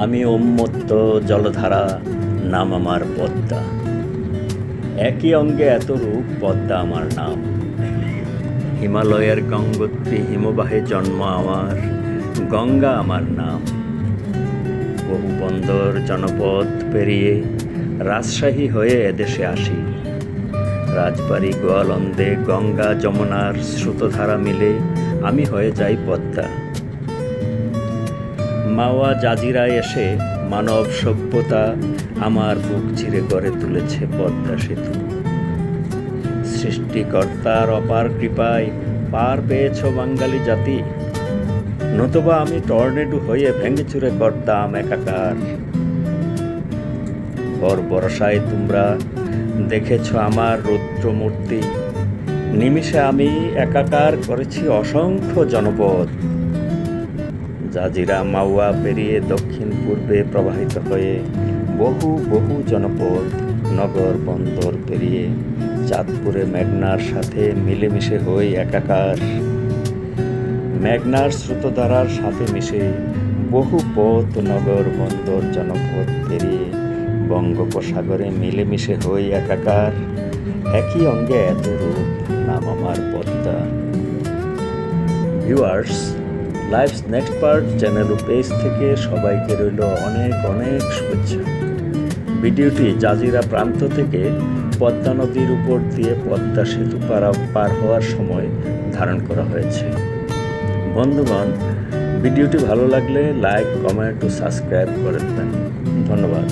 আমি উন্মত্ত জলধারা, নাম আমার পদ্মা। একই অঙ্গে এত রূপ, পদ্মা আমার নাম। হিমালয়ের গঙ্গোত্রী হিমবাহে জন্ম আমার, গঙ্গা আমার নাম। বহু বন্দর জনপদ পেরিয়ে রাজশাহী হয়ে এদেশে আসি। রাজবাড়ি গোয়ালন্দে গঙ্গা যমুনার স্রোতধারা মিলে আমি হয়ে যাই পদ্মা। মাওয়া জাজিরায় এসে মানব সভ্যতা আমার বুক চিরে গড়ে তুলেছে পদ্মা সেতু। সৃষ্টিকর্তার অপার কৃপায় পার পেয়েছ বাঙালি জাতি, নতুবা আমি টর্নেডো হয়ে ভেঙে চুরে করতাম একাকার। ভর বর্ষায় তোমরা দেখেছ আমার রুদ্রমূর্তি, নিমিষে আমি একাকার করেছি অসংখ্য জনপদ। জাজিরা মাওয়া পেরিয়ে দক্ষিণ পূর্বে প্রবাহিত হয়ে বহু বহু জনপদ, নগর বন্দর পেরিয়ে চাঁদপুরে মেঘনার সাথে মিলেমিশে হই একাকার। মেঘনার স্রোতধারার সাথে মিশে বহু পথ, নগর বন্দর জনপদ পেরিয়ে বঙ্গোপসাগরে মিলেমিশে হই একাকার। একই অঙ্গে এত রূপ, নাম আমার Padma. Viewers, life's next part channel ও পেজ থেকে সবাইকে রইল অনেক অনেক শুভেচ্ছা। ভিডিওটি জাজিরা প্রান্ত থেকে পদ্মা নদীর উপর দিয়ে পদ্মা সেতু পার হওয়ার সময় ধারণ করা হয়েছে। বন্ধুগণ, ভিডিওটি ভালো লাগলে লাইক, কমেন্ট ও সাবস্ক্রাইব করে দেবেন। ধন্যবাদ।